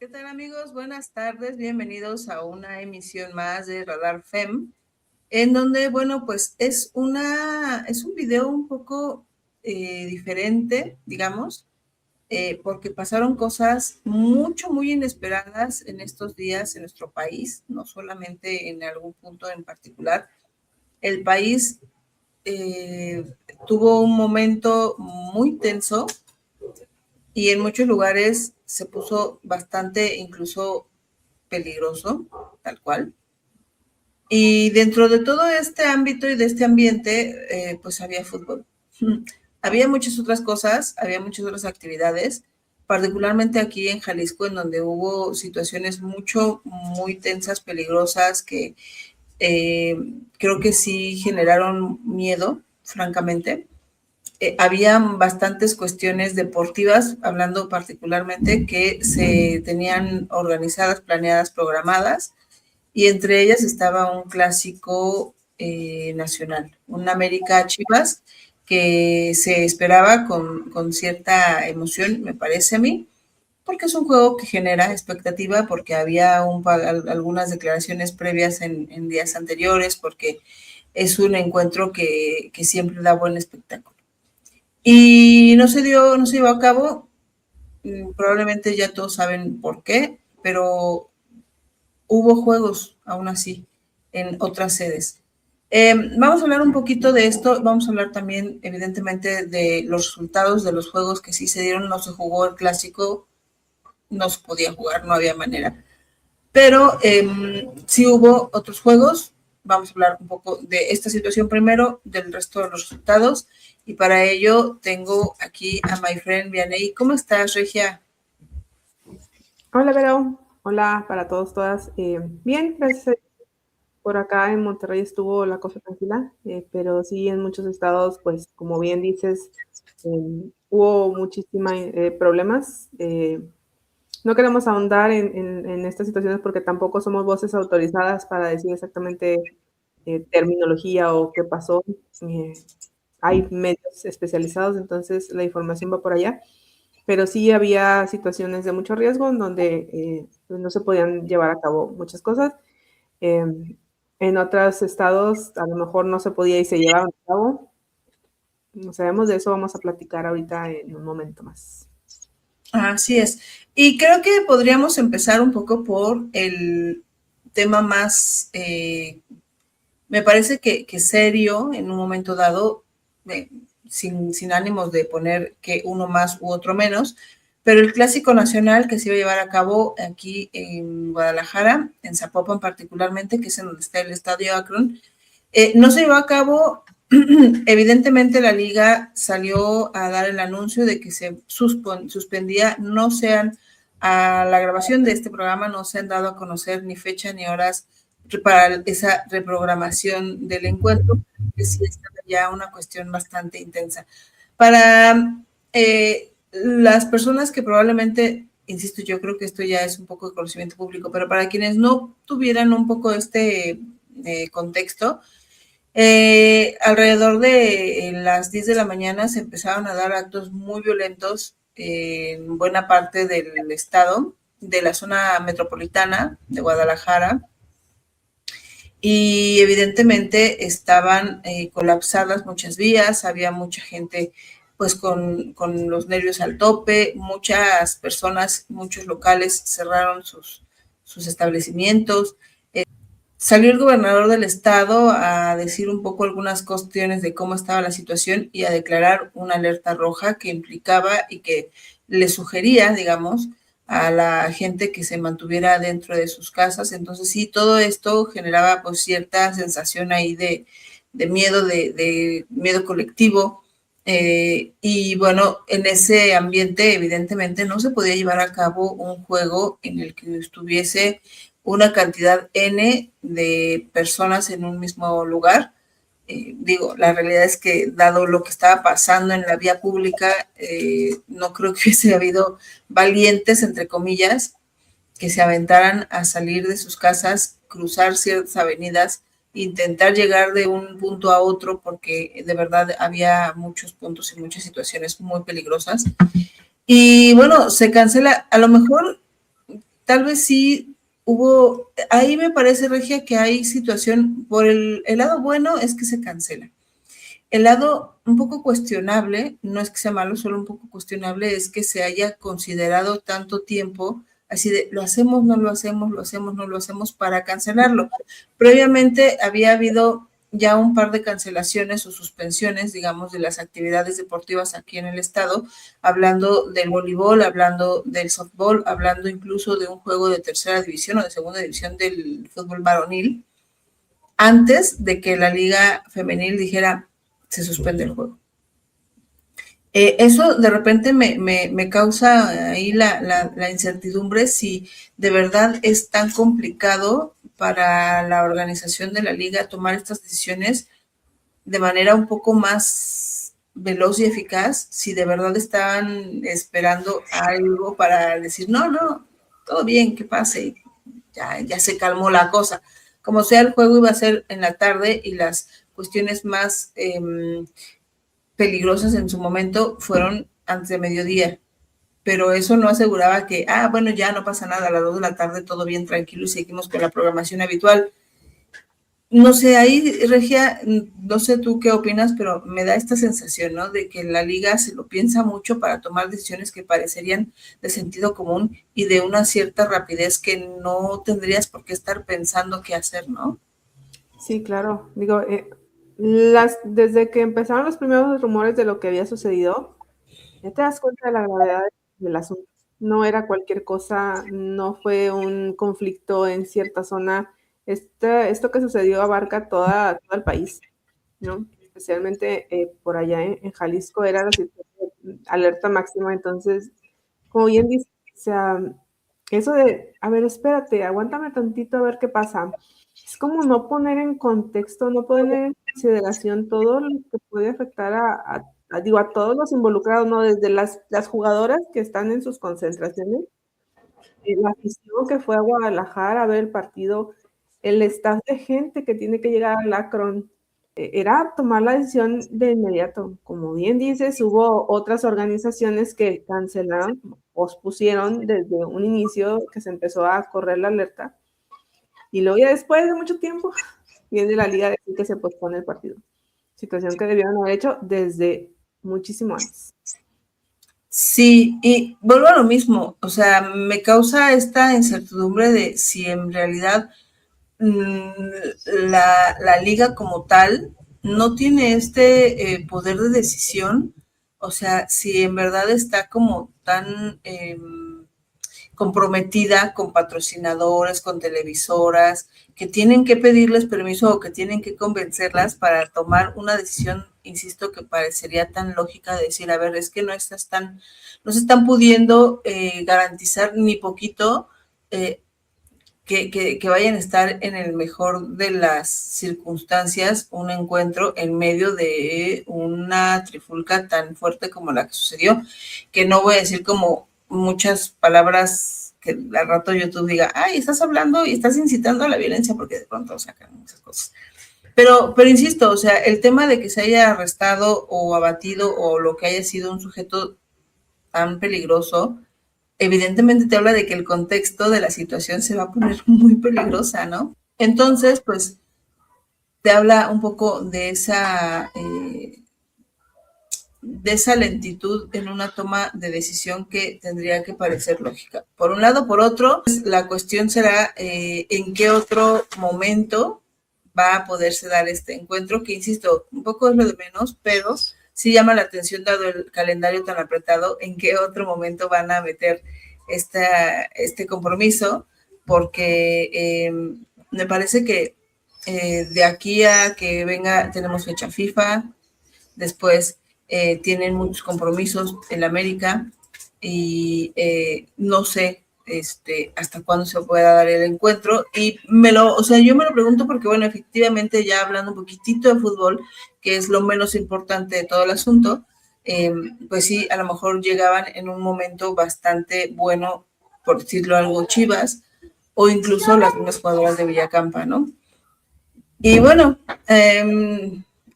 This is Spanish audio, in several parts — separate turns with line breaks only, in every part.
¿Qué tal, amigos? Buenas tardes, bienvenidos a una emisión más de Radar FEM, en donde, bueno, pues es un video un poco diferente, digamos, porque pasaron cosas muy inesperadas en estos días en nuestro país, no solamente en algún punto en particular. El país tuvo un momento muy tenso y en muchos lugares se puso bastante incluso peligroso, tal cual. Y dentro de todo este ámbito y de este ambiente, pues había fútbol. Había muchas otras cosas, había muchas otras actividades, particularmente aquí en Jalisco, en donde hubo situaciones muy tensas, peligrosas, que creo que sí generaron miedo, francamente. Había bastantes cuestiones deportivas, hablando particularmente, que se tenían organizadas, planeadas, programadas, y entre ellas estaba un clásico nacional, un América Chivas, que se esperaba con cierta emoción, me parece a mí, porque es un juego que genera expectativa, porque había algunas declaraciones previas en días anteriores, porque es un encuentro que siempre da buen espectáculo. Y no se llevó a cabo, probablemente ya todos saben por qué, pero hubo juegos aún así en otras sedes. Vamos a hablar un poquito de esto, vamos a hablar también evidentemente de los resultados de los juegos que sí se dieron, no se jugó el clásico, no se podía jugar, no había manera, pero sí hubo otros juegos. Vamos a hablar un poco de esta situación primero, del resto de los resultados, y para ello tengo aquí a my friend Vianey. ¿Cómo estás, Regia?
Hola, Vero. Hola para todos, todas. Bien, gracias. Por acá en Monterrey estuvo la cosa tranquila, pero sí en muchos estados, pues como bien dices, hubo muchísimos problemas. No queremos ahondar en estas situaciones porque tampoco somos voces autorizadas para decir exactamente terminología o qué pasó. Hay medios especializados, entonces la información va por allá, pero sí había situaciones de mucho riesgo en donde pues no se podían llevar a cabo muchas cosas. Eh, en otros estados a lo mejor no se podía y se llevaron a cabo. No sabemos, de eso vamos a platicar ahorita en un momento más.
Así es. Y creo que podríamos empezar un poco por el tema más, me parece que serio en un momento dado, eh, sin ánimos de poner que uno más u otro menos, pero el clásico nacional que se iba a llevar a cabo aquí en Guadalajara, en Zapopan particularmente, que es en donde está el Estadio Akron, no se llevó a cabo. Evidentemente la liga salió a dar el anuncio de que se suspendía, no sean a la grabación de este programa, no se han dado a conocer ni fecha ni horas para esa reprogramación del encuentro, que sí es ya una cuestión bastante intensa. Para las personas que probablemente, insisto, yo creo que esto ya es un poco de conocimiento público, pero para quienes no tuvieran un poco este contexto, alrededor de las 10 de la mañana se empezaron a dar actos muy violentos en buena parte del estado, de la zona metropolitana de Guadalajara, y evidentemente estaban colapsadas muchas vías, había mucha gente pues con los nervios al tope, muchas personas, muchos locales cerraron sus establecimientos. Salió el gobernador del estado a decir un poco algunas cuestiones de cómo estaba la situación y a declarar una alerta roja que implicaba y que le sugería, digamos, a la gente que se mantuviera dentro de sus casas. Entonces sí, todo esto generaba pues cierta sensación ahí de miedo, de miedo colectivo. Y bueno, en ese ambiente evidentemente no se podía llevar a cabo un juego en el que estuviese una cantidad N de personas en un mismo lugar. Digo, la realidad es que dado lo que estaba pasando en la vía pública, no creo que hubiese habido valientes, entre comillas, que se aventaran a salir de sus casas, cruzar ciertas avenidas, intentar llegar de un punto a otro, porque de verdad había muchos puntos y muchas situaciones muy peligrosas. Y bueno, se cancela, a lo mejor tal vez sí hubo, ahí me parece, Regia, que hay situación, por el lado bueno es que se cancela. El lado un poco cuestionable, no es que sea malo, solo un poco cuestionable, es que se haya considerado tanto tiempo, así de lo hacemos, no lo hacemos, lo hacemos, no lo hacemos, para cancelarlo. Previamente había habido ya un par de cancelaciones o suspensiones, digamos, de las actividades deportivas aquí en el estado, hablando del voleibol, hablando del softball, hablando incluso de un juego de tercera división o de segunda división del fútbol varonil, antes de que la liga femenil dijera se suspende el juego. Eso de repente me causa ahí la incertidumbre si de verdad es tan complicado para la organización de la liga tomar estas decisiones de manera un poco más veloz y eficaz, si de verdad estaban esperando algo para decir, no, no, todo bien, que pase, ya se calmó la cosa. Como sea, el juego iba a ser en la tarde y las cuestiones más peligrosas en su momento fueron antes de mediodía, pero eso no aseguraba que, bueno, ya no pasa nada, a las 2 de la tarde todo bien, tranquilo y seguimos con la programación habitual. No sé, ahí, Regia, no sé tú qué opinas, pero me da esta sensación, ¿no? De que la liga se lo piensa mucho para tomar decisiones que parecerían de sentido común y de una cierta rapidez que no tendrías por qué estar pensando qué hacer, ¿no?
Sí, claro. Digo, desde que empezaron los primeros rumores de lo que había sucedido, ya te das cuenta de la gravedad del asunto. No era cualquier cosa, no fue un conflicto en cierta zona. Esto que sucedió abarca todo el país, ¿no? Especialmente por allá en Jalisco era la situación alerta máxima. Entonces, como bien dice, o sea, eso de, a ver, espérate, aguántame tantito a ver qué pasa. Es como no poner en contexto, no poner en consideración todo lo que puede afectar digo, a todos los involucrados, ¿no? Desde las jugadoras que están en sus concentraciones, la afición que fue a Guadalajara a ver el partido, el staff de gente que tiene que llegar al Akron, era tomar la decisión de inmediato. Como bien dices, hubo otras organizaciones que cancelaron, pospusieron desde un inicio que se empezó a correr la alerta, y luego ya después de mucho tiempo viene la liga a decir que se pospone el partido. Situación que debieron haber hecho desde muchísimo antes.
Sí, y vuelvo a lo mismo, o sea, me causa esta incertidumbre de si en realidad la liga como tal no tiene este poder de decisión, o sea, si en verdad está como tan comprometida con patrocinadores, con televisoras, que tienen que pedirles permiso o que tienen que convencerlas para tomar una decisión, insisto, que parecería tan lógica de decir, a ver, es que no se están pudiendo garantizar ni poquito que vayan a estar en el mejor de las circunstancias un encuentro en medio de una trifulca tan fuerte como la que sucedió, que no voy a decir como muchas palabras que al rato YouTube diga, ay, estás hablando y estás incitando a la violencia, porque de pronto sacan muchas cosas. Pero insisto, o sea, el tema de que se haya arrestado o abatido o lo que haya sido un sujeto tan peligroso, evidentemente te habla de que el contexto de la situación se va a poner muy peligrosa, ¿no? Entonces, pues, te habla un poco de esa lentitud en una toma de decisión que tendría que parecer lógica. Por un lado, por otro, pues, la cuestión será en qué otro momento va a poderse dar este encuentro, que insisto, un poco es lo de menos, pero sí llama la atención, dado el calendario tan apretado, en qué otro momento van a meter este compromiso, porque me parece que de aquí a que venga, tenemos fecha FIFA, después tienen muchos compromisos en América y no sé hasta cuándo se pueda dar el encuentro, y o sea, yo me lo pregunto porque, bueno, efectivamente, ya hablando un poquitito de fútbol, que es lo menos importante de todo el asunto, pues sí, a lo mejor llegaban en un momento bastante bueno, por decirlo algo, Chivas, o incluso las mismas jugadoras de Villacampa, ¿no? Y bueno,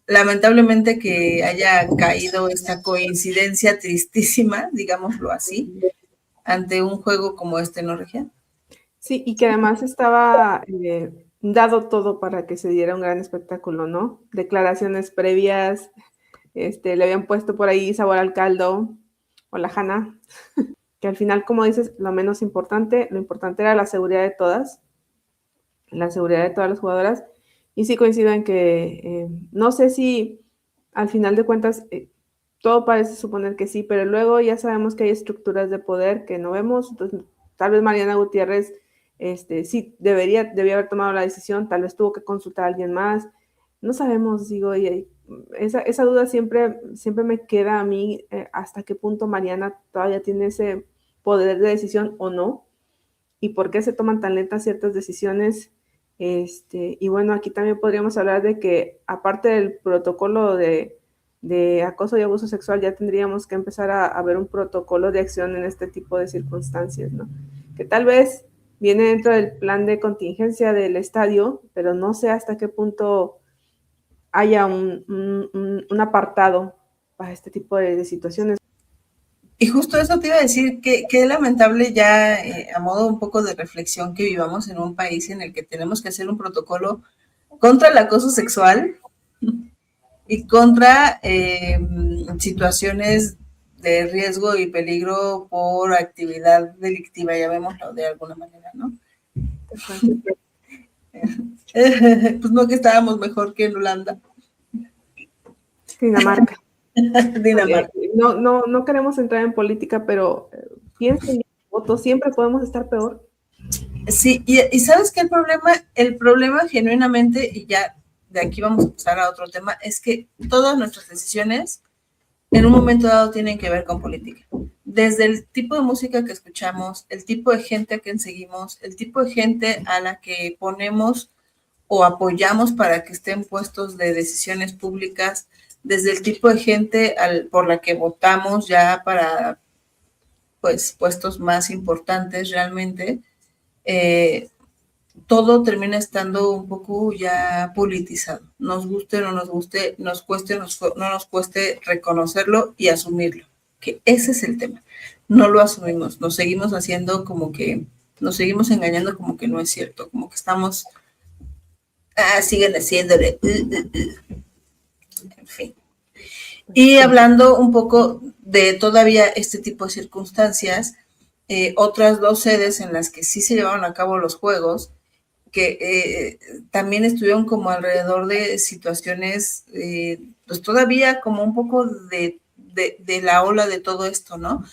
lamentablemente que haya caído esta coincidencia tristísima, digámoslo así, ante un juego como este, ¿no, Regia?
Sí, y que además estaba dado todo para que se diera un gran espectáculo, ¿no? Declaraciones previas, le habían puesto por ahí sabor al caldo o la jana, que al final, como dices, lo importante era la seguridad de todas, la seguridad de todas las jugadoras, y sí coincido en que no sé si al final de cuentas todo parece suponer que sí, pero luego ya sabemos que hay estructuras de poder que no vemos, entonces tal vez Mariana Gutiérrez sí debía haber tomado la decisión, tal vez tuvo que consultar a alguien más, no sabemos, digo, y esa duda siempre me queda a mí, hasta qué punto Mariana todavía tiene ese poder de decisión o no, y por qué se toman tan lentas ciertas decisiones. Y bueno, aquí también podríamos hablar de que aparte del protocolo de acoso y abuso sexual, ya tendríamos que empezar a ver un protocolo de acción en este tipo de circunstancias, ¿no? Que tal vez viene dentro del plan de contingencia del estadio, pero no sé hasta qué punto haya un apartado para este tipo de situaciones.
Y justo eso te iba a decir, que lamentable ya a modo un poco de reflexión que vivamos en un país en el que tenemos que hacer un protocolo contra el acoso sexual y contra situaciones de riesgo y peligro por actividad delictiva, llamémoslo de alguna manera, ¿no? Pues no que estábamos mejor que en Holanda.
Dinamarca.
Dinamarca.
No queremos entrar en política, pero piensen, votos, siempre podemos estar peor.
Sí, y ¿sabes qué el problema genuinamente, y ya de aquí vamos a pasar a otro tema, es que todas nuestras decisiones en un momento dado tienen que ver con política. Desde el tipo de música que escuchamos, el tipo de gente a quien seguimos, el tipo de gente a la que ponemos o apoyamos para que estén puestos de decisiones públicas, desde el tipo de gente por la que votamos ya para pues puestos más importantes realmente, todo termina estando un poco ya politizado. Nos guste o no nos guste, nos cueste o no nos cueste reconocerlo y asumirlo, que ese es el tema. No lo asumimos, nos seguimos haciendo como que, nos seguimos engañando como que no es cierto, como que estamos, siguen haciéndole, en fin. Y hablando un poco de todavía este tipo de circunstancias, otras dos sedes en las que sí se llevaron a cabo los juegos, que también estuvieron como alrededor de situaciones, pues todavía como un poco de la ola de todo esto, ¿no?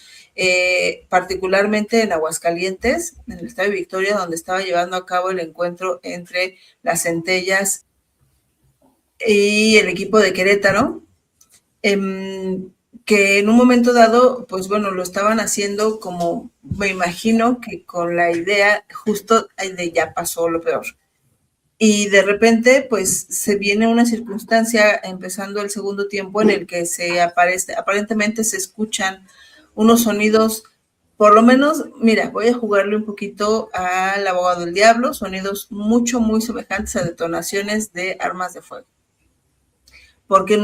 Particularmente en Aguascalientes, en el estado de Victoria, donde estaba llevando a cabo el encuentro entre las Centellas y el equipo de Querétaro, que en un momento dado, pues bueno, lo estaban haciendo como, me imagino que con la idea justo de ya pasó lo peor. Y de repente, pues se viene una circunstancia empezando el segundo tiempo en el que aparentemente se escuchan unos sonidos, por lo menos, mira, voy a jugarle un poquito al abogado del diablo, sonidos muy semejantes a detonaciones de armas de fuego. Porque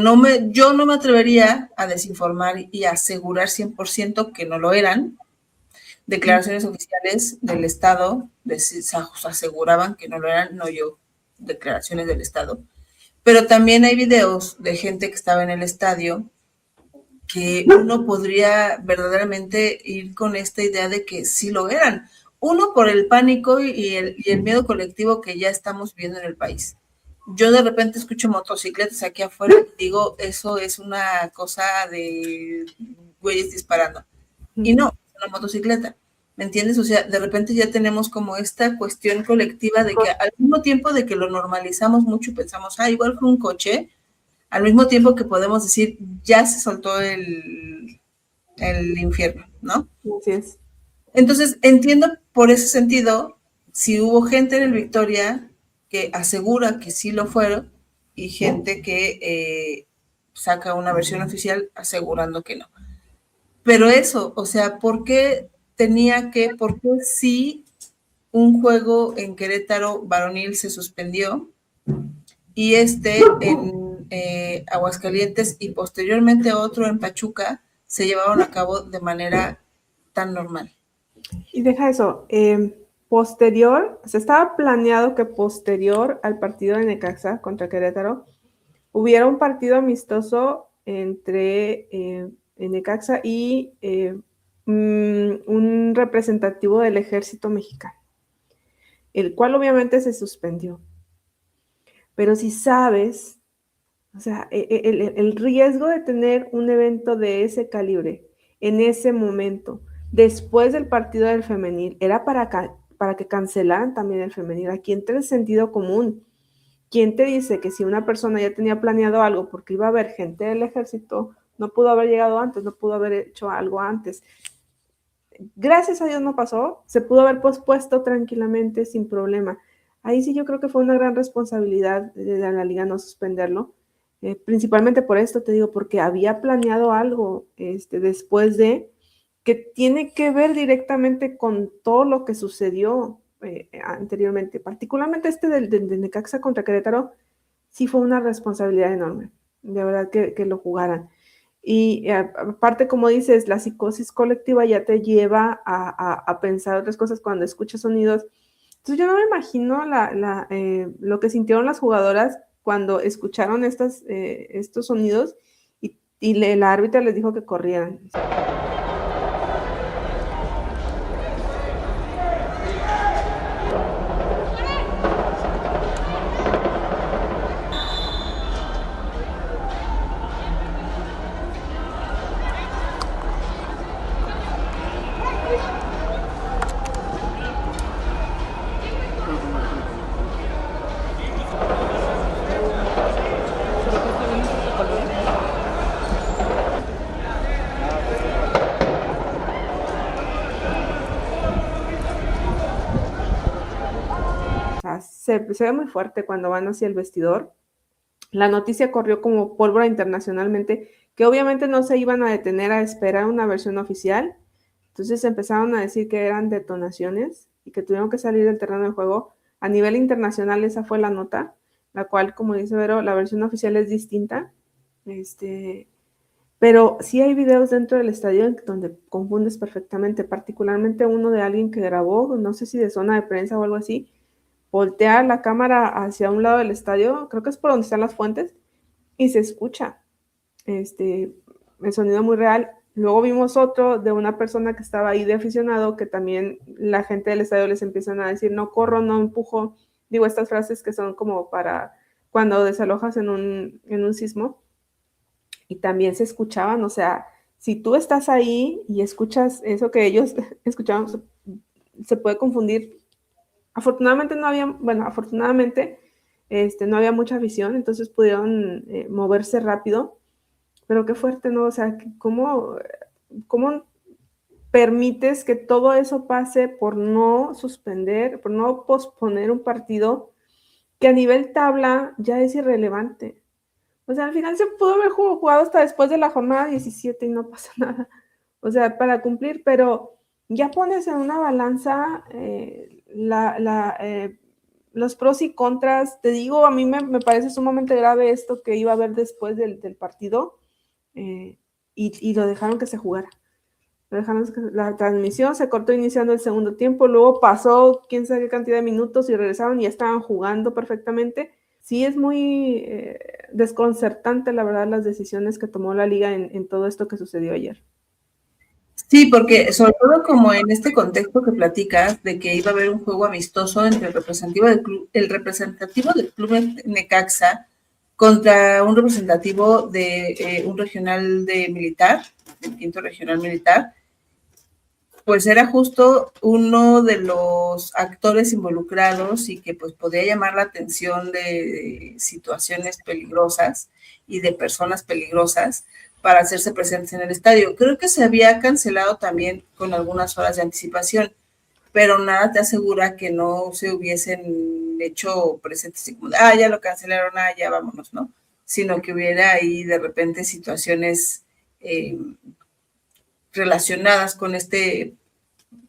yo no me atrevería a desinformar y a asegurar 100% que no lo eran. Declaraciones oficiales del Estado aseguraban que no lo eran, no yo, declaraciones del Estado. Pero también hay videos de gente que estaba en el estadio que uno podría verdaderamente ir con esta idea de que sí lo eran. Uno, por el pánico y el miedo colectivo que ya estamos viendo en el país. Yo de repente escucho motocicletas aquí afuera y digo, eso es una cosa de güeyes disparando. Y no, es una motocicleta. ¿Me entiendes? O sea, de repente ya tenemos como esta cuestión colectiva de que al mismo tiempo de que lo normalizamos mucho y pensamos, igual fue un coche, al mismo tiempo que podemos decir, ya se soltó el infierno, ¿no?
Así es.
Entonces, entiendo por ese sentido, si hubo gente en el Victoria que asegura que sí lo fueron y gente que saca una versión oficial asegurando que no. Pero eso, o sea, ¿por qué sí un juego en Querétaro varonil se suspendió y en Aguascalientes y posteriormente otro en Pachuca se llevaron a cabo de manera tan normal?
Y deja eso, posterior, o sea, estaba planeado que posterior al partido de Necaxa contra Querétaro hubiera un partido amistoso entre Necaxa y un representativo del ejército mexicano, el cual obviamente se suspendió. Pero si sabes, o sea, el riesgo de tener un evento de ese calibre en ese momento, después del partido del femenil, era para que cancelaran también el femenil. Aquí entra el sentido común. ¿Quién te dice que si una persona ya tenía planeado algo porque iba a haber gente del ejército, no pudo haber llegado antes, no pudo haber hecho algo antes? Gracias a Dios no pasó, se pudo haber pospuesto tranquilamente sin problema. Ahí sí yo creo que fue una gran responsabilidad de la liga no suspenderlo, principalmente por esto te digo, porque había planeado algo después de que tiene que ver directamente con todo lo que sucedió anteriormente, particularmente de Necaxa contra Querétaro, sí fue una responsabilidad enorme, de verdad que lo jugaran. Y aparte, como dices, la psicosis colectiva ya te lleva a pensar otras cosas cuando escuchas sonidos. Entonces yo no me imagino lo que sintieron las jugadoras cuando escucharon estos sonidos y la árbitra les dijo que corrieran. Se ve muy fuerte cuando van hacia el vestidor. La noticia corrió como pólvora internacionalmente, que obviamente no se iban a detener a esperar una versión oficial. Entonces empezaron a decir que eran detonaciones y que tuvieron que salir del terreno de juego. A nivel internacional esa fue la nota, la cual, como dice Vero, la versión oficial es distinta. Pero sí hay videos dentro del estadio donde confundes perfectamente, particularmente uno de alguien que grabó, no sé si de zona de prensa o algo así, voltea la cámara hacia un lado del estadio, creo que es por donde están las fuentes, y se escucha el sonido muy real. Luego vimos otro de una persona que estaba ahí de aficionado, que también la gente del estadio les empiezan a decir, no corro, no empujo, digo estas frases que son como para cuando desalojas en un sismo, y también se escuchaban, o sea, si tú estás ahí y escuchas eso que ellos escuchaban, se puede confundir. Afortunadamente no había mucha visión, entonces pudieron moverse rápido, pero qué fuerte, ¿no? O sea, ¿cómo permites que todo eso pase por no suspender, por no posponer un partido que a nivel tabla ya es irrelevante? O sea, al final se pudo haber jugado hasta después de la jornada 17 y no pasa nada. O sea, para cumplir, pero ya pones en una balanza los pros y contras. Te digo, a mí me parece sumamente grave esto que iba a haber después del partido y lo dejaron que se jugara. La transmisión se cortó iniciando el segundo tiempo, luego pasó quién sabe qué cantidad de minutos y regresaron y ya estaban jugando perfectamente. Sí es muy desconcertante, la verdad, las decisiones que tomó la liga en todo esto que sucedió ayer.
Sí, porque sobre todo como en este contexto que platicas de que iba a haber un juego amistoso entre el representativo del club Necaxa contra un representativo de un regional de militar, del quinto regional militar, pues era justo uno de los actores involucrados y que pues podía llamar la atención de situaciones peligrosas y de personas peligrosas para hacerse presentes en el estadio. Creo que se había cancelado también con algunas horas de anticipación, pero nada te asegura que no se hubiesen hecho presentes como, ya lo cancelaron, ya vámonos, ¿no? Sino que hubiera ahí de repente situaciones relacionadas con este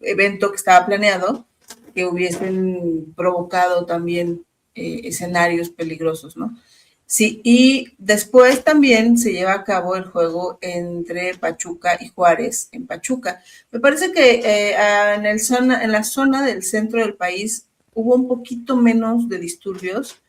evento que estaba planeado, que hubiesen provocado también escenarios peligrosos, ¿no? Sí, y después también se lleva a cabo el juego entre Pachuca y Juárez en Pachuca. Me parece que en la zona del centro del país hubo un poquito menos de disturbios,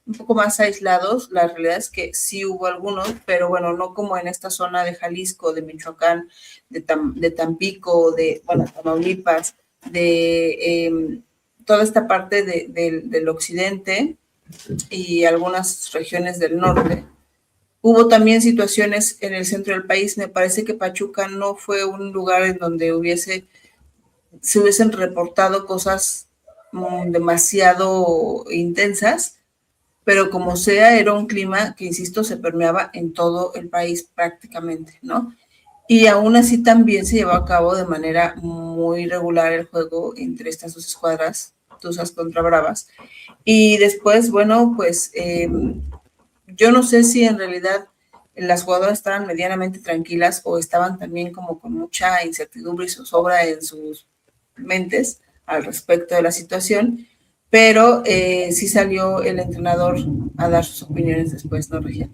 un poco más aislados. La realidad es que sí hubo algunos, pero bueno, no como en esta zona de Jalisco, de Michoacán, de Tampico, bueno, Tamaulipas, de toda esta parte del occidente y algunas regiones del norte. Hubo también situaciones en el centro del país. Me parece que Pachuca no fue un lugar en donde se hubiesen reportado cosas demasiado intensas, pero como sea, era un clima que, insisto, se permeaba en todo el país prácticamente, ¿no? Y aún así también se llevó a cabo de manera muy regular el juego entre estas dos escuadras, Tuzas contra Bravas. Y después, bueno, pues yo no sé si en realidad las jugadoras estaban medianamente tranquilas o estaban también como con mucha incertidumbre y zozobra en sus mentes al respecto de la situación, pero sí salió el entrenador a dar sus opiniones después, ¿no, Regia?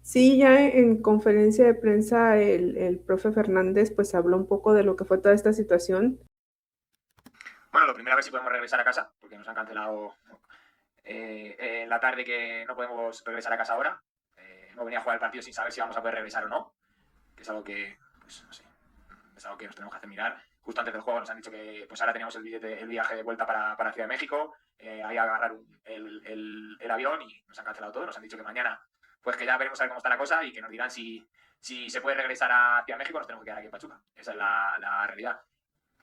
Sí, ya en conferencia de prensa el profe Fernández pues habló un poco de lo que fue toda esta situación.
Bueno, lo primero a ver si podemos regresar a casa, porque nos han cancelado en la tarde que no podemos regresar a casa ahora. Hemos venido a jugar el partido sin saber si vamos a poder regresar o no, que es algo que, pues no sé, es algo que nos tenemos que hacer mirar. Justo antes del juego nos han dicho que pues ahora teníamos el viaje de vuelta para Ciudad de México, ahí a agarrar el avión y nos han cancelado todo. Nos han dicho que mañana, pues que ya veremos a ver cómo está la cosa y que nos dirán si se puede regresar a Ciudad de México, nos tenemos que quedar aquí en Pachuca. Esa es la realidad.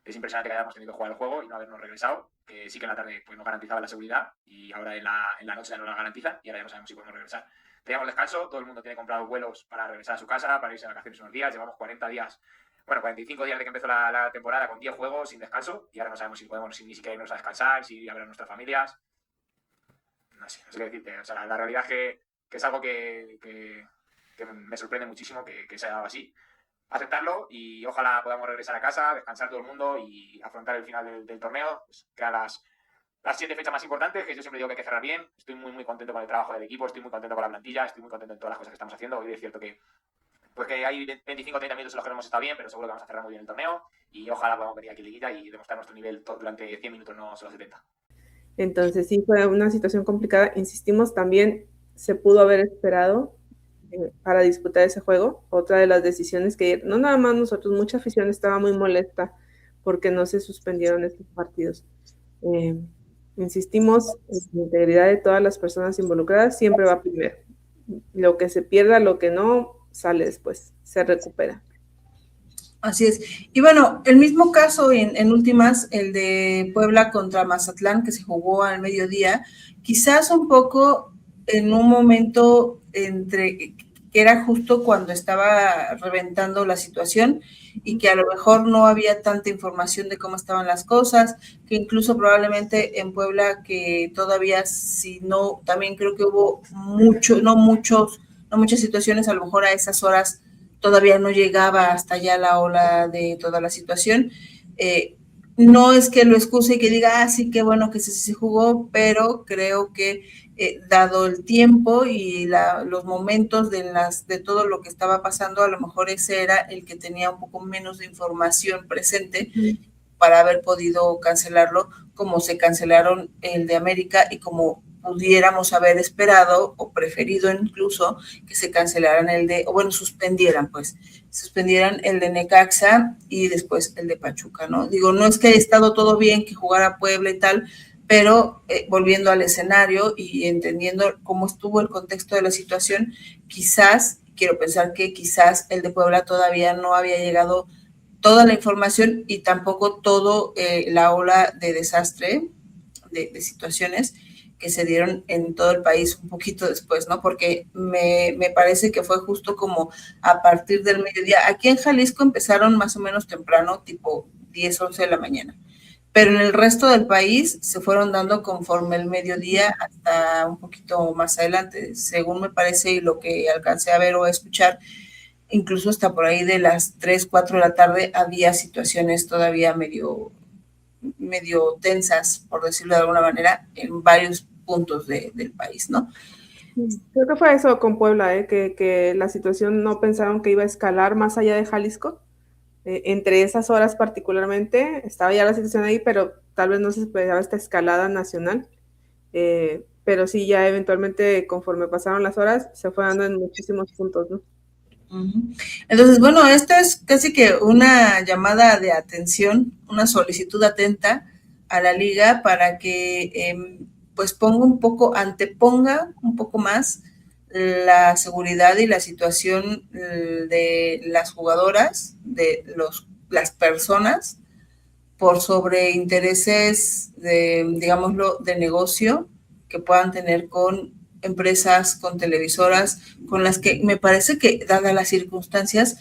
Es impresionante que hayamos tenido que jugar el juego y no habernos regresado, que sí que en la tarde pues, nos garantizaba la seguridad y ahora en la noche ya no la garantizan y ahora ya no sabemos si podemos regresar. Teníamos descanso, todo el mundo tiene comprado vuelos para regresar a su casa, para irse de vacaciones unos días, llevamos 40 días, bueno, 45 días de que empezó la temporada con 10 juegos sin descanso y ahora no sabemos si podemos ni siquiera irnos a descansar, si ir a ver a nuestras familias. No sé qué decirte. O sea, la realidad es que es algo que me sorprende muchísimo que se haya dado así. Aceptarlo y ojalá podamos regresar a casa, descansar todo el mundo y afrontar el final del torneo, pues, que a las 7 fechas más importantes, que yo siempre digo que hay que cerrar bien. Estoy muy contento con el trabajo del equipo, estoy muy contento con la plantilla, estoy muy contento en todas las cosas que estamos haciendo. Hoy es cierto que pues que hay 25 o 30 minutos en los que no hemos estado bien, pero seguro que vamos a cerrar muy bien el torneo y ojalá podamos venir aquí en liguilla y demostrar nuestro nivel durante 100 minutos, no solo 70.
Entonces sí fue una situación complicada. Insistimos, también se pudo haber esperado para disputar ese juego. Otra de las decisiones que no nada más nosotros, mucha afición estaba muy molesta porque no se suspendieron estos partidos. Insistimos, la integridad de todas las personas involucradas siempre va primero. Lo que se pierda, lo que no, sale después, se recupera.
Así es. Y bueno, el mismo caso en últimas, el de Puebla contra Mazatlán, que se jugó al mediodía, quizás un poco en un momento que era justo cuando estaba reventando la situación y que a lo mejor no había tanta información de cómo estaban las cosas, que incluso probablemente en Puebla, que todavía, si no, también creo que hubo no muchas situaciones, a lo mejor a esas horas todavía no llegaba hasta allá la ola de toda la situación. No es que lo excuse y que diga, sí, qué bueno que se jugó, pero creo que dado el tiempo y los momentos de todo lo que estaba pasando, a lo mejor ese era el que tenía un poco menos de información presente para haber podido cancelarlo, como se cancelaron el de América y como pudiéramos haber esperado o preferido incluso que se cancelaran suspendieran el de Necaxa y después el de Pachuca, ¿no? Digo, no es que haya estado todo bien que jugara Puebla y tal, pero volviendo al escenario y entendiendo cómo estuvo el contexto de la situación, quiero pensar que quizás el de Puebla todavía no había llegado toda la información y tampoco todo la ola de desastre de situaciones que se dieron en todo el país un poquito después, ¿no? Porque me parece que fue justo como a partir del mediodía. Aquí en Jalisco empezaron más o menos temprano, tipo 10, 11 de la mañana. Pero en el resto del país se fueron dando conforme el mediodía hasta un poquito más adelante, según me parece y lo que alcancé a ver o a escuchar, incluso hasta por ahí de las 3, 4 de la tarde había situaciones todavía medio tensas, por decirlo de alguna manera, en varios puntos del país, ¿no?
Creo que fue eso con Puebla, que la situación no pensaron que iba a escalar más allá de Jalisco. Entre esas horas particularmente estaba ya la situación ahí, pero tal vez no se esperaba esta escalada nacional. Pero sí, ya eventualmente, conforme pasaron las horas, se fue dando en muchísimos puntos, ¿no?
Entonces, bueno, esto es casi que una llamada de atención, una solicitud atenta a la liga para que pues anteponga un poco más la seguridad y la situación de las jugadoras, de las personas, por sobre intereses digámoslo, de negocio que puedan tener con empresas, con televisoras, con las que me parece que, dadas las circunstancias,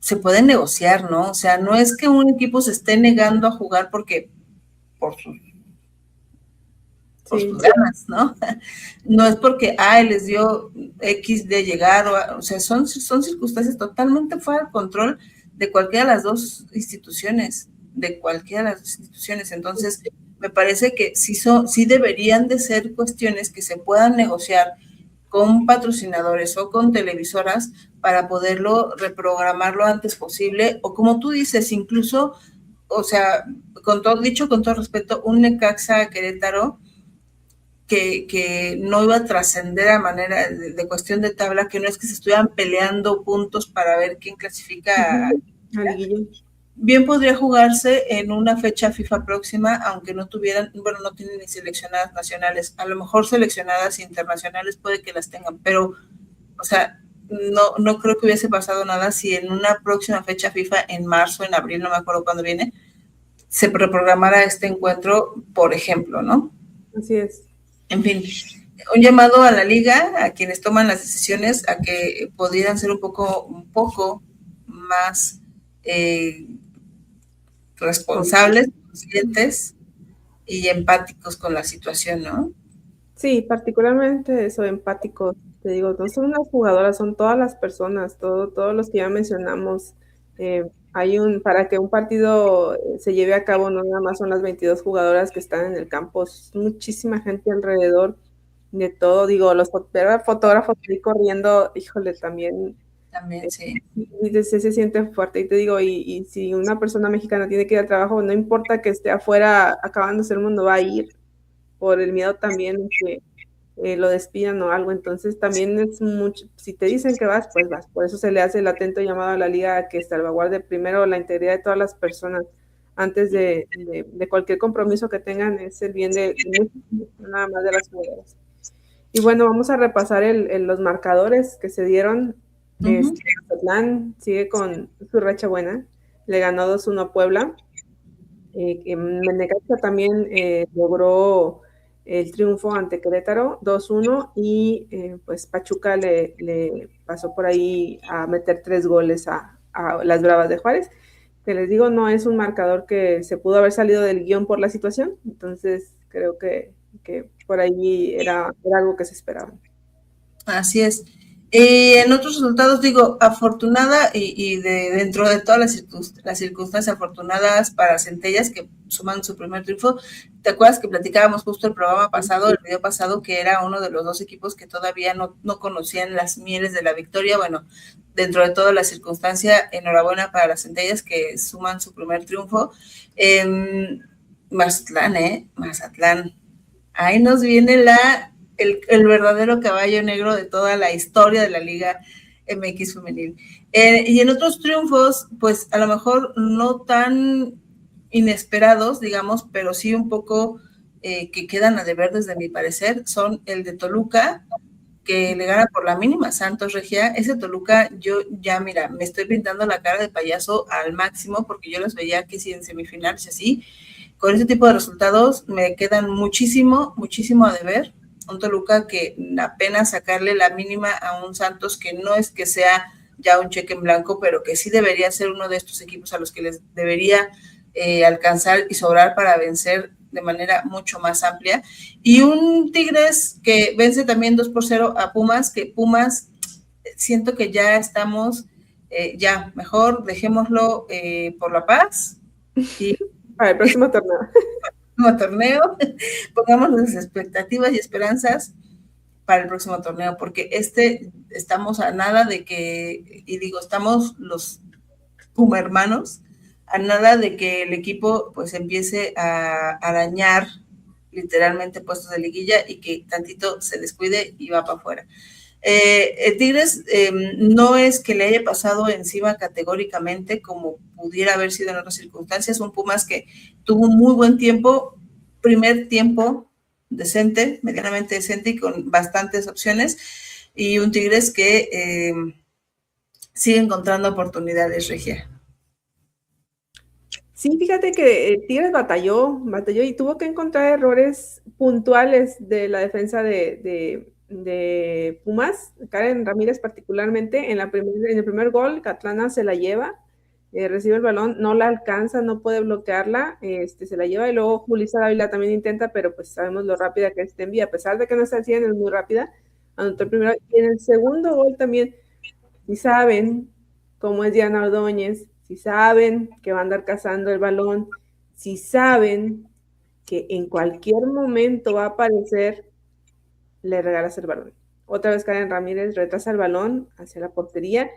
se pueden negociar, ¿no? O sea, no es que un equipo se esté negando a jugar porque por sus ganas, ¿no? No es porque les dio X de llegar, o sea, son circunstancias totalmente fuera del control de cualquiera de las dos instituciones, Entonces, me parece que sí deberían de ser cuestiones que se puedan negociar con patrocinadores o con televisoras para poderlo reprogramar lo antes posible, o como tú dices, incluso, o sea, con todo respeto, un Necaxa Querétaro que no iba a trascender a manera de cuestión de tabla, que no es que se estuvieran peleando puntos para ver quién clasifica. Bien podría jugarse en una fecha FIFA próxima, aunque no tienen ni seleccionadas nacionales. A lo mejor seleccionadas internacionales puede que las tengan, pero, o sea, no creo que hubiese pasado nada si en una próxima fecha FIFA, en marzo, en abril, no me acuerdo cuándo viene, se reprogramara este encuentro, por ejemplo, ¿no?
Así es.
En fin, un llamado a la liga, a quienes toman las decisiones, a que pudieran ser un poco más responsables, conscientes y empáticos con la situación, ¿no?
Sí, particularmente eso, empáticos. Te digo, no son unas jugadoras, son todas las personas, todos los que ya mencionamos. Para que un partido se lleve a cabo, no nada más son las 22 jugadoras que están en el campo, es muchísima gente alrededor de todo. Digo, los fotógrafos ahí corriendo, híjole, también
sí.
Se siente fuerte. Y te digo, y si una persona mexicana tiene que ir al trabajo, no importa que esté afuera acabándose el mundo, va a ir por el miedo también que lo despidan o algo. Entonces también es mucho, si te dicen que vas, pues vas. Por eso se le hace el atento llamado a la liga a que salvaguarde primero la integridad de todas las personas antes de cualquier compromiso que tengan. Es el bien de nada más de las jugadoras. Y bueno, vamos a repasar los marcadores que se dieron. Mazatlán sigue con su racha buena, le ganó 2-1 a Puebla. Necaxa también logró el triunfo ante Querétaro 2-1 y pues Pachuca le pasó por ahí a meter 3 goles a las Bravas de Juárez, que les digo, no es un marcador que se pudo haber salido del guión por la situación, entonces creo que por ahí era algo que se esperaba.
Así es. En otros resultados, digo, afortunada y dentro de todas las circunstancias afortunadas para Centellas, que suman su primer triunfo. ¿Te acuerdas que platicábamos justo el programa pasado, el video pasado, que era uno de los dos equipos que todavía no conocían las mieles de la victoria? Bueno, dentro de toda la circunstancia, enhorabuena para las Centellas que suman su primer triunfo. Mazatlán. Ahí nos viene el verdadero caballo negro de toda la historia de la Liga MX femenil. Y en otros triunfos, pues a lo mejor no tan inesperados, digamos, pero sí un poco que quedan a deber desde mi parecer, son el de Toluca, que le gana por la mínima Santos Regia. Ese Toluca, yo ya, mira, me estoy pintando la cara de payaso al máximo, porque yo los veía que sí en semifinales y así. Con ese tipo de resultados me quedan muchísimo a deber. Un Toluca que apenas sacarle la mínima a un Santos que no es que sea ya un cheque en blanco, pero que sí debería ser uno de estos equipos a los que les debería alcanzar y sobrar para vencer de manera mucho más amplia. Y un Tigres que vence también 2-0 a Pumas, que Pumas siento que ya estamos, ya mejor dejémoslo por la paz y
para el próximo torneo.
Pongamos nuestras expectativas y esperanzas para el próximo torneo, porque estamos a nada de que, y digo, estamos los Puma hermanos, a nada de que el equipo pues empiece a arañar literalmente puestos de liguilla y que tantito se descuide y va para afuera. Tigres no es que le haya pasado encima categóricamente como pudiera haber sido en otras circunstancias, un Pumas que tuvo un muy buen tiempo, primer tiempo decente, medianamente decente y con bastantes opciones, y un Tigres que sigue encontrando oportunidades, Regia.
Sí, fíjate que Tigres batalló y tuvo que encontrar errores puntuales de la defensa de Pumas, Karen Ramírez particularmente, en el primer gol, Catlana se la lleva, recibe el balón, no la alcanza, no puede bloquearla, se la lleva y luego Julissa Dávila también intenta, pero pues sabemos lo rápida que es Tembi, a pesar de que no está al 100, es muy rápida, anotó el primero, y en el segundo gol también, si saben cómo es Diana Ordóñez, si saben que va a andar cazando el balón, si saben que en cualquier momento va a aparecer, le regalas el balón. Otra vez Karen Ramírez retrasa el balón hacia la portería.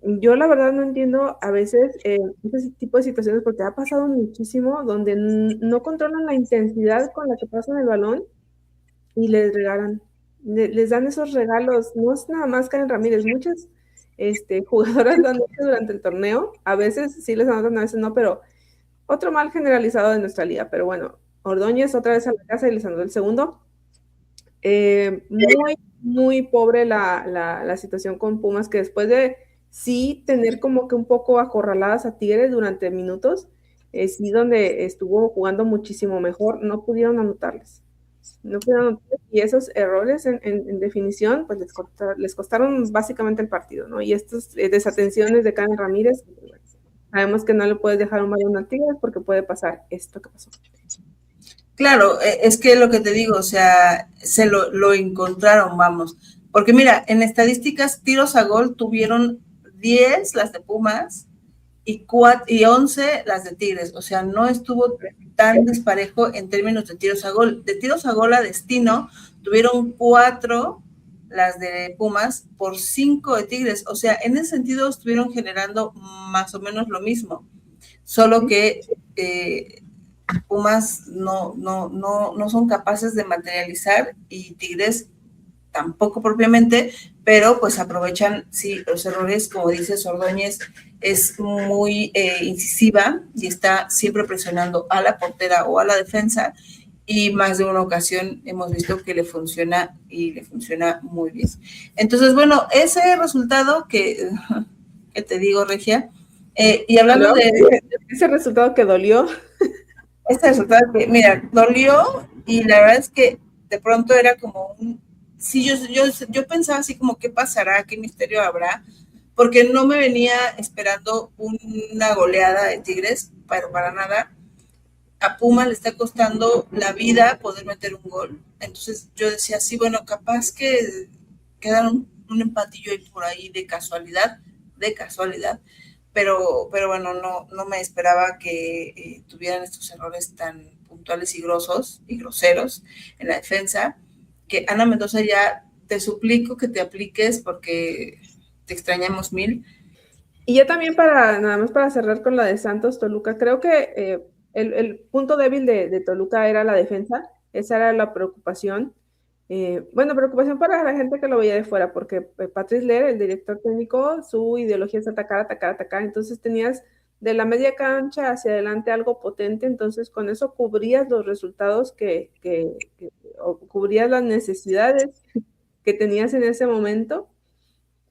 Yo la verdad no entiendo a veces ese tipo de situaciones porque ha pasado muchísimo donde no controlan la intensidad con la que pasan el balón y les regalan, les dan esos regalos. No es nada más Karen Ramírez, muchas jugadoras lo han hecho durante el torneo, a veces sí les anotan, a veces no, pero otro mal generalizado de nuestra liga, pero bueno, Ordóñez otra vez a la casa y les anotó el segundo. Muy, muy pobre la situación con Pumas, que después de sí tener como que un poco acorraladas a Tigres durante minutos, sí donde estuvo jugando muchísimo mejor, no pudieron anotarles. No pudieron anotarles y esos errores en definición, pues les costaron básicamente el partido, ¿no? Y estas desatenciones de Karen Ramírez, sabemos que no le puedes dejar un balón a Tigres porque puede pasar esto que pasó.
Claro, es que lo que te digo, o sea, se lo encontraron, vamos. Porque mira, en estadísticas, tiros a gol tuvieron 10 las de Pumas y 11 las de Tigres. O sea, no estuvo tan desparejo en términos de tiros a gol. De tiros a gol a destino, tuvieron 4 las de Pumas por 5 de Tigres. O sea, en ese sentido estuvieron generando más o menos lo mismo. Solo que Pumas no son capaces de materializar y Tigres tampoco propiamente, pero pues aprovechan, sí, los errores, como dices, Ordóñez es muy incisiva y está siempre presionando a la portera o a la defensa y más de una ocasión hemos visto que le funciona y le funciona muy bien. Entonces, bueno, ese resultado que te digo, Regia, y hablando de...
Ese resultado que dolió.
Este resultado que, mira, dolió y la verdad es que de pronto era como un... Sí, yo pensaba así como, ¿qué pasará? ¿Qué misterio habrá? Porque no me venía esperando una goleada de Tigres, pero para nada. A Puma le está costando la vida poder meter un gol. Entonces yo decía, sí, bueno, capaz que quedaron un empatillo por ahí de casualidad, pero bueno, no me esperaba que tuvieran estos errores tan puntuales y groseros en la defensa, que Ana Mendoza ya te suplico que te apliques porque te extrañamos mil.
Y ya también nada más para cerrar con la de Santos Toluca, creo que el punto débil de Toluca era la defensa, esa era la preocupación. Bueno, preocupación para la gente que lo veía de fuera, porque Patrice Ler, el director técnico, su ideología es atacar, entonces tenías de la media cancha hacia adelante algo potente, entonces con eso cubrías los resultados o cubrías las necesidades que tenías en ese momento,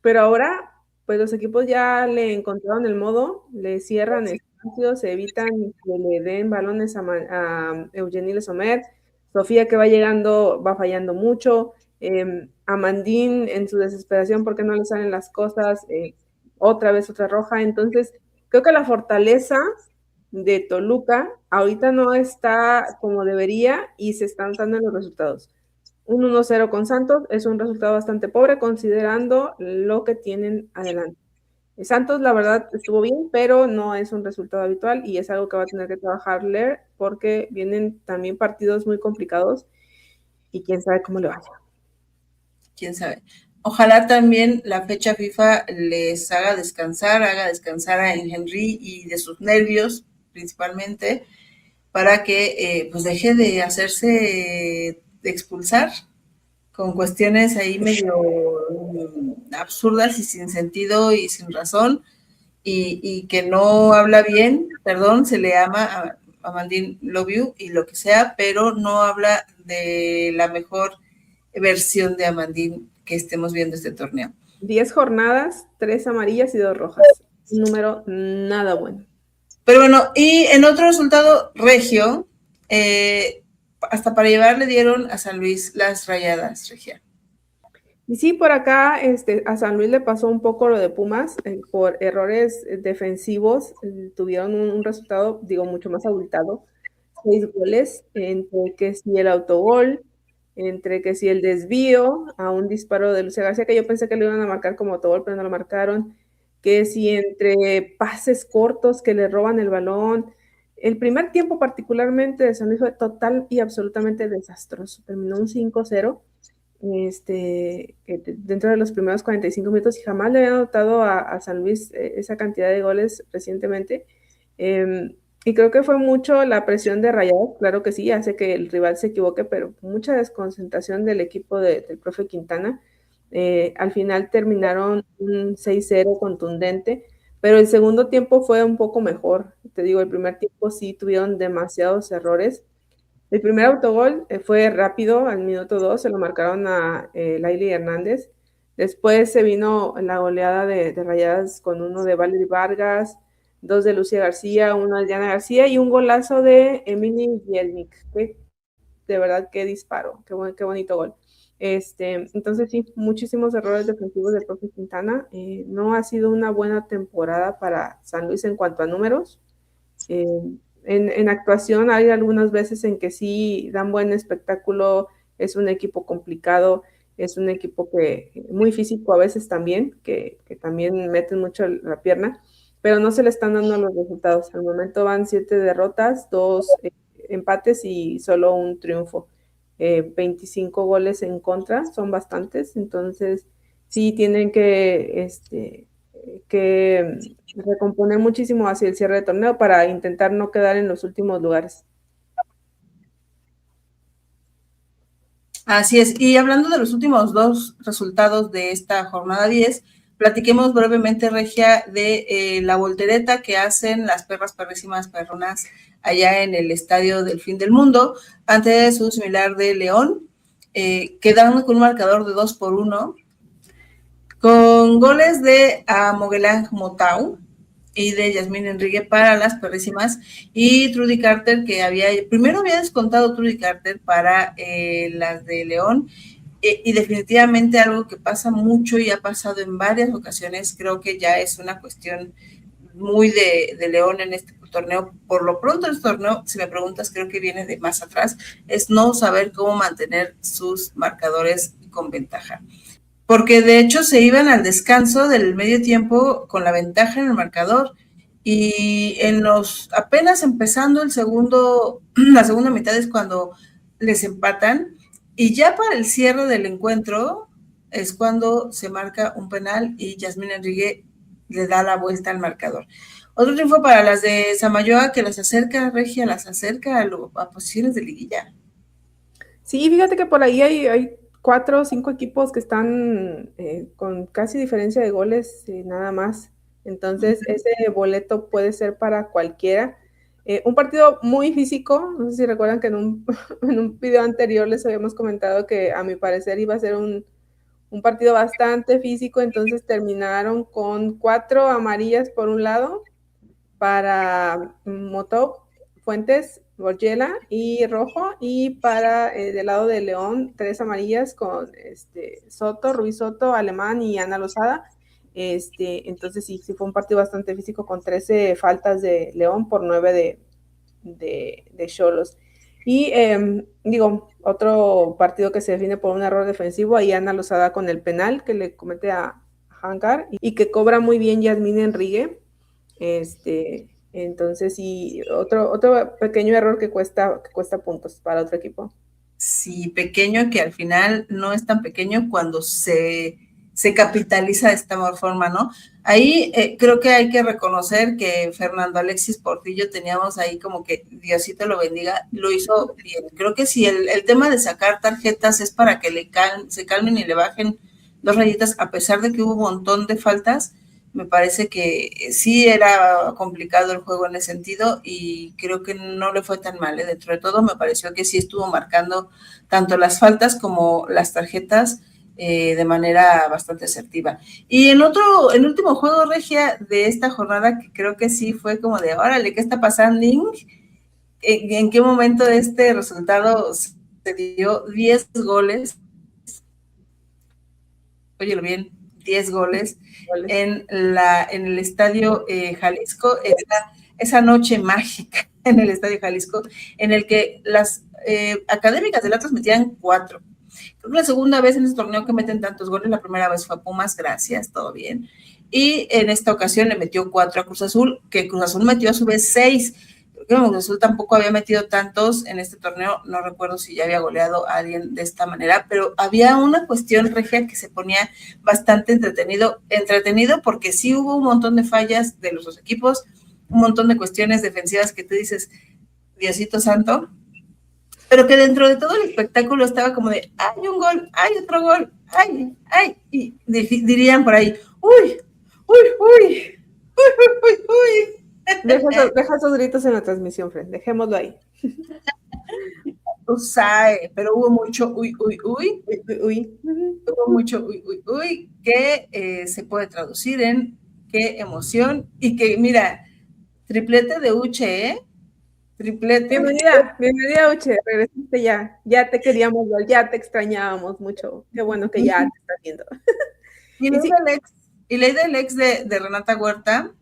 pero ahora pues los equipos ya le encontraron el modo, le cierran espacios, se evitan que le den balones a Eugenie Lesomer. Sofía que va llegando, va fallando mucho. Amandín en su desesperación porque no le salen las cosas, otra vez otra roja. Entonces, creo que la fortaleza de Toluca ahorita no está como debería y se están dando los resultados. Un 1-0 con Santos es un resultado bastante pobre considerando lo que tienen adelante. Santos, la verdad, estuvo bien, pero no es un resultado habitual y es algo que va a tener que trabajar Ler porque vienen también partidos muy complicados y quién sabe cómo le vaya.
quién sabe. Ojalá también la fecha FIFA les haga descansar a Henry y de sus nervios principalmente, para que pues deje de hacerse de expulsar con cuestiones ahí medio absurdas y sin sentido y sin razón, y que no habla bien, perdón, se le ama a Amandine Lobue y lo que sea, pero no habla de la mejor versión de Amandine que estemos viendo este torneo.
10 jornadas, 3 amarillas y 2 rojas. Un número nada bueno.
Pero bueno, y en otro resultado regio, hasta para llevar le dieron a San Luis las Rayadas, Regia.
Y sí, por acá a San Luis le pasó un poco lo de Pumas, por errores defensivos, tuvieron un resultado, digo, mucho más abultado, 6 goles, entre que si el autogol, entre que si el desvío a un disparo de Lucía García, que yo pensé que lo iban a marcar como autogol, pero no lo marcaron, que si entre pases cortos que le roban el balón. El primer tiempo particularmente de San Luis fue total y absolutamente desastroso, terminó un 5-0, dentro de los primeros 45 minutos, y jamás le había notado a San Luis esa cantidad de goles recientemente. Y creo que fue mucho la presión de Rayados, claro que sí, hace que el rival se equivoque, pero mucha desconcentración del equipo del profe Quintana. Al final terminaron un 6-0 contundente, pero el segundo tiempo fue un poco mejor. Te digo, el primer tiempo sí tuvieron demasiados errores. El primer autogol fue rápido, al minuto 2 se lo marcaron a Laily Hernández. Después se vino la goleada de Rayadas con uno de Valery Vargas, 2 de Lucía García, uno de Diana García y un golazo de Emily Jelnik. De verdad, qué disparo, qué bonito gol. Entonces sí, muchísimos errores defensivos del profe Quintana. No ha sido una buena temporada para San Luis en cuanto a números. En actuación hay algunas veces en que sí dan buen espectáculo, es un equipo complicado, es un equipo que muy físico a veces también, que también meten mucho la pierna, pero no se le están dando los resultados. Al momento van 7 derrotas, 2 empates y solo un triunfo. 25 goles en contra, son bastantes, entonces sí tienen que recomponer muchísimo hacia el cierre de torneo para intentar no quedar en los últimos lugares.
Así es, y hablando de los últimos dos resultados de esta jornada 10, platiquemos brevemente, Regia, de la voltereta que hacen las perras perrísimas perronas allá en el Estadio del Fin del Mundo ante su similar de León, quedando con un marcador de 2-1, con goles de Moguelang Motau y de Yasmín Enrique para las perrísimas, y Trudy Carter, que primero había descontado Trudy Carter para las de León, y definitivamente algo que pasa mucho y ha pasado en varias ocasiones, creo que ya es una cuestión muy de León en este torneo. Por lo pronto este torneo, si me preguntas, creo que viene de más atrás, es no saber cómo mantener sus marcadores con ventaja, porque de hecho se iban al descanso del medio tiempo con la ventaja en el marcador, y apenas empezando la segunda mitad es cuando les empatan, y ya para el cierre del encuentro es cuando se marca un penal y Yasmín Enrique le da la vuelta al marcador. Otro triunfo para las de Samayoa, que las acerca, Regia, las acerca a posiciones de liguilla.
Sí, fíjate que por ahí hay 4 o 5 equipos que están con casi diferencia de goles, nada más. Entonces, ese boleto puede ser para cualquiera. Un partido muy físico, no sé si recuerdan que en un video anterior les habíamos comentado que a mi parecer iba a ser un partido bastante físico, entonces terminaron con 4 amarillas por un lado para Motop, Fuentes, Borgela y rojo, y para del lado de León 3 amarillas con Soto, Ruiz Soto, Alemán y Ana Lozada. Entonces sí fue un partido bastante físico con 13 faltas de León por 9 de Xolos. Y otro partido que se define por un error defensivo, ahí Ana Lozada con el penal que le comete a Hangar y que cobra muy bien Yasmín Enrique. Entonces sí, otro pequeño error que cuesta puntos para otro equipo.
sí pequeño, que al final no es tan pequeño cuando se capitaliza de esta forma, ¿no? Ahí creo que hay que reconocer que Fernando Alexis Portillo teníamos ahí como que Diosito lo bendiga, lo hizo bien. Creo que si el tema de sacar tarjetas es para que se calmen y le bajen 2 rayitas, a pesar de que hubo un montón de faltas, me parece que sí era complicado el juego en ese sentido y creo que no le fue tan mal. Dentro de todo me pareció que sí estuvo marcando tanto las faltas como las tarjetas de manera bastante asertiva. Y el último juego, Regia, de esta jornada, que creo que sí fue como de, órale, ¿qué está pasando? ¿En qué momento este resultado se dio 10 goles? Óyelo bien, 10 goles en el Estadio Jalisco, esa noche mágica en el Estadio Jalisco, en el que las académicas del Atlas metían 4. Creo que la segunda vez en este torneo que meten tantos goles, la primera vez fue a Pumas, gracias, todo bien. Y en esta ocasión le metió 4 a Cruz Azul, que Cruz Azul metió a su vez 6. Creo que Cruz Azul tampoco había metido tantos en este torneo, no recuerdo si ya había goleado a alguien de esta manera, pero había una cuestión, Regia, que se ponía bastante entretenido porque sí hubo un montón de fallas de los dos equipos, un montón de cuestiones defensivas que tú dices, Diosito santo, pero que dentro de todo el espectáculo estaba como de, hay un gol, hay otro gol, hay, y dirían por ahí, uy, uy.
Deja esos gritos en la transmisión, Fred, dejémoslo ahí.
Pero hubo mucho uy. Hubo mucho uy, que se puede traducir en qué emoción, y que, mira, triplete de Uche, ¿eh? Triplete.
Bienvenida, Uche, regresaste ya te queríamos ver, ya te extrañábamos mucho, qué bueno que ya te estás viendo.
Y ley del ex de Renata Huerta,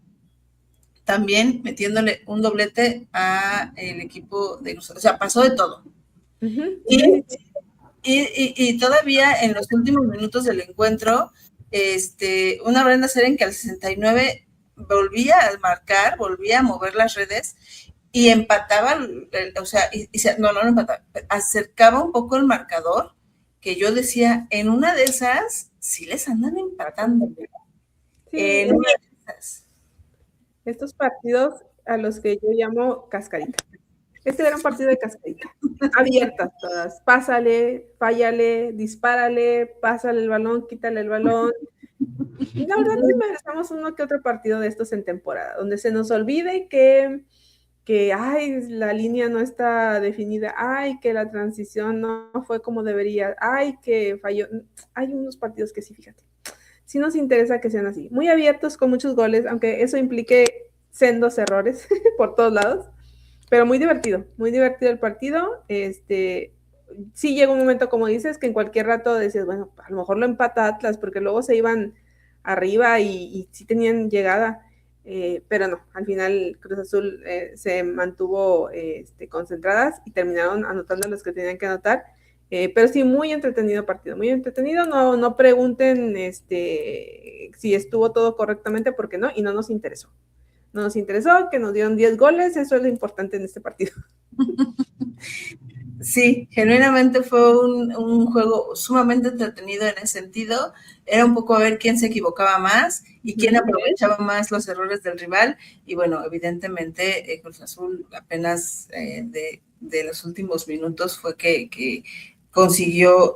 también metiéndole un doblete a el equipo de nosotros, o sea, pasó de todo. Uh-huh. Y todavía en los últimos minutos del encuentro, una Brenda Seren que al 69 volvía a marcar, volvía a mover las redes y empataba, no empataba, acercaba un poco el marcador, que yo decía, en una de esas, sí les andan empatando.
Sí, en una de esas. Estos partidos a los que yo llamo cascarita. Este era un partido de cascarita. Abiertas todas. Pásale, fállale, dispárale, pásale el balón, quítale el balón. Y la verdad nos merecemos uno que otro partido de estos en temporada, donde se nos olvide que ay, la línea no está definida, ay, que la transición no fue como debería, ay, que falló. Hay unos partidos que sí, fíjate. Sí nos interesa que sean así, muy abiertos, con muchos goles, aunque eso implique sendos errores por todos lados, pero muy divertido el partido. Sí llega un momento, como dices, que en cualquier rato decías, bueno, a lo mejor lo empata Atlas, porque luego se iban arriba y sí tenían llegada, pero no, al final Cruz Azul se mantuvo concentradas y terminaron anotando los que tenían que anotar. Pero sí, muy entretenido partido, muy entretenido. No pregunten si estuvo todo correctamente, porque no, y no nos interesó. No nos interesó, que nos dieron 10 goles, eso es lo importante en este partido.
Sí, genuinamente fue un juego sumamente entretenido en ese sentido. Era un poco a ver quién se equivocaba más y quién aprovechaba más los errores del rival. Y bueno, evidentemente Cruz Azul apenas de los últimos minutos fue que consiguió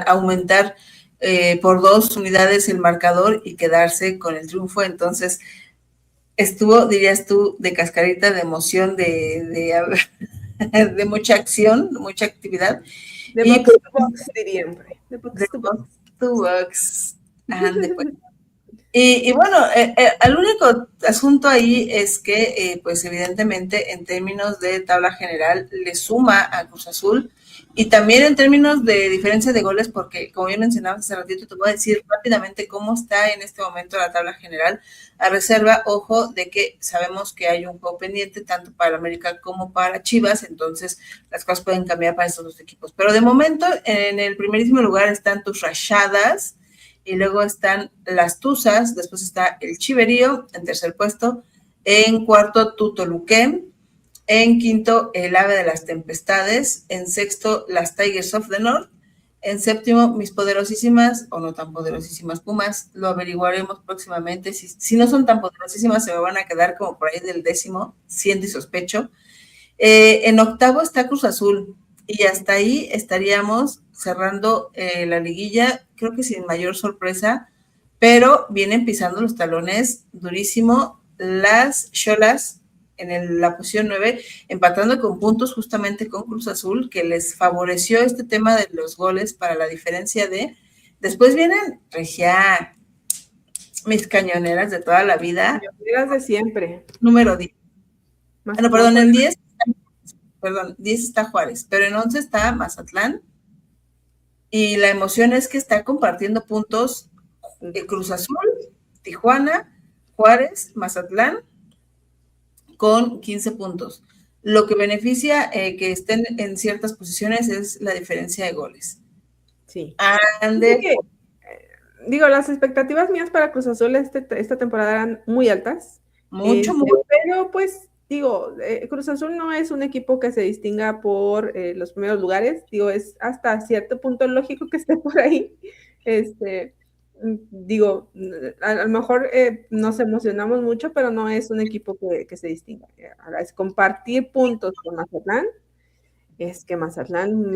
aumentar por 2 unidades el marcador y quedarse con el triunfo. Entonces estuvo, dirías tú, de cascarita, de emoción, de mucha acción, de mucha actividad.
De box to box, dirían.
De box to box. Y bueno, el único asunto ahí es que, pues evidentemente, en términos de tabla general, le suma a Cruz Azul, y también en términos de diferencia de goles, porque como ya mencionabas hace ratito, te voy a decir rápidamente cómo está en este momento la tabla general, a reserva, ojo, de que sabemos que hay un juego pendiente tanto para América como para Chivas, entonces las cosas pueden cambiar para estos dos equipos. Pero de momento, en el primerísimo lugar están tus Rayadas, y luego están las Tuzas, después está el Chiverío en tercer puesto, en cuarto tu Toluquén, En quinto, el Ave de las Tempestades. En sexto, las Tigers of the North. En séptimo, mis poderosísimas o no tan poderosísimas Pumas. Lo averiguaremos próximamente. Si no son tan poderosísimas, se me van a quedar como por ahí del décimo, siento y sospecho. En octavo está Cruz Azul. Y hasta ahí estaríamos cerrando la liguilla, creo que sin mayor sorpresa, pero vienen pisando los talones durísimo las Xolas en la posición 9, empatando con puntos justamente con Cruz Azul, que les favoreció este tema de los goles para la diferencia de... Después vienen Regia, mis cañoneras de toda la vida.
Cañoneras de siempre.
Número 10.
No,
perdón, en 10 está Juárez, pero en 11 está Mazatlán. Y la emoción es que está compartiendo puntos Cruz Azul, Tijuana, Juárez, Mazatlán, con 15 puntos. Lo que beneficia que estén en ciertas posiciones es la diferencia de goles.
Sí.
Digo,
las expectativas mías para Cruz Azul esta temporada eran muy altas.
Mucho.
Pero pues, Cruz Azul no es un equipo que se distinga por los primeros lugares. Es hasta cierto punto lógico que esté por ahí. A lo mejor nos emocionamos mucho, pero no es un equipo que se distinga. Ahora es compartir puntos con Mazatlán. Es que Mazatlán,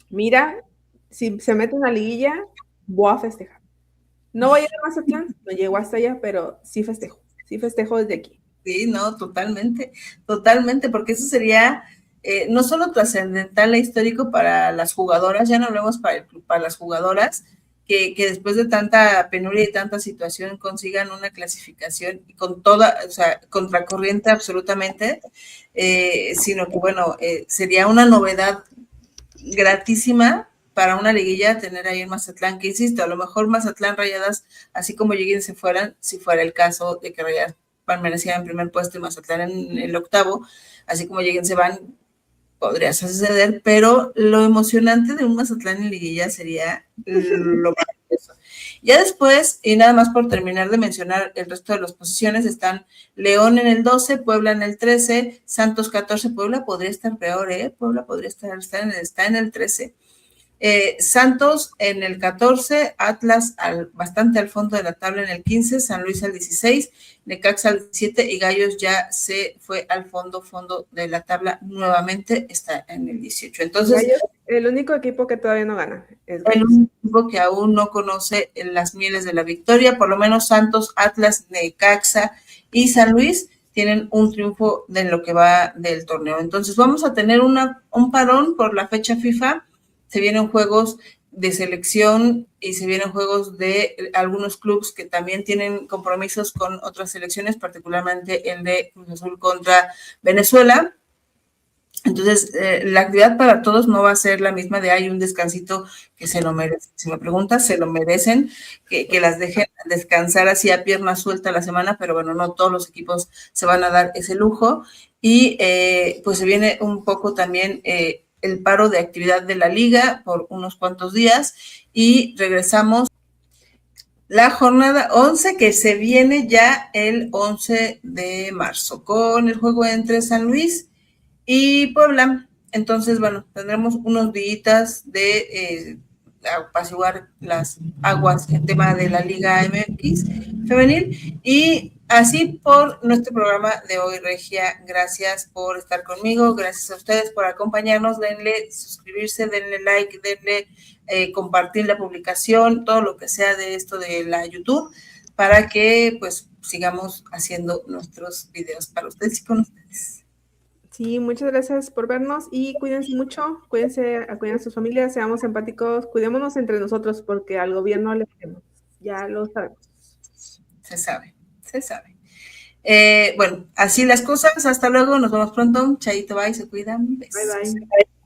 mira, si se mete en la liguilla, voy a festejar. No voy a ir a Mazatlán, no llego hasta allá, pero sí festejo desde aquí.
Sí, no, totalmente, porque eso sería no solo trascendental e histórico para las jugadoras, ya no hablemos para las jugadoras, que después de tanta penuria y tanta situación consigan una clasificación con toda, o sea, contracorriente absolutamente, sino que bueno, sería una novedad gratísima para una liguilla tener ahí en Mazatlán, que insisto, a lo mejor Mazatlán, Rayadas, así como lleguen se fueran, si fuera el caso de que Rayadas permaneciera en primer puesto y Mazatlán en el octavo, así como lleguen se van, podría suceder, pero lo emocionante de un Mazatlán en liguilla sería lo maravilloso. Ya después, y nada más por terminar de mencionar el resto de las posiciones, están León en el 12, Puebla en el 13, Santos 14, Puebla podría estar peor, Puebla podría está en el 13. Santos en el 14, Atlas bastante al fondo de la tabla en el 15, San Luis al 16, Necaxa al 17 y Gallos ya se fue al fondo de la tabla nuevamente, está en el 18. Entonces,
Gallos, el único equipo que todavía no gana es
el único equipo que aún no conoce las mieles de la victoria, por lo menos Santos, Atlas, Necaxa y San Luis tienen un triunfo de lo que va del torneo. Entonces vamos a tener un parón por la fecha FIFA. Se vienen juegos de selección y se vienen juegos de algunos clubes que también tienen compromisos con otras selecciones, particularmente el de Cruz Azul contra Venezuela. Entonces, la actividad para todos no va a ser la misma de hay un descansito que se lo merecen. Si me preguntas, se lo merecen, que las dejen descansar así a pierna suelta la semana, pero bueno, no todos los equipos se van a dar ese lujo. Y pues se viene un poco también el paro de actividad de la liga por unos cuantos días y regresamos la jornada 11 que se viene ya el 11 de marzo con el juego entre San Luis y Puebla. Entonces, bueno, tendremos unos días de apaciguar las aguas en tema de la Liga MX femenil y así por nuestro programa de hoy, Regia. Gracias por estar conmigo, gracias a ustedes por acompañarnos, denle suscribirse, denle like, denle compartir la publicación, todo lo que sea de esto de la YouTube, para que pues sigamos haciendo nuestros videos para ustedes y con ustedes.
Sí, muchas gracias por vernos y cuídense mucho, cuiden a sus familias, seamos empáticos, cuidémonos entre nosotros porque al gobierno le queremos, ya lo sabemos.
Se sabe. Bueno, así las cosas, hasta luego, nos vemos pronto, chaito, bye, se cuidan.
Bye, bye.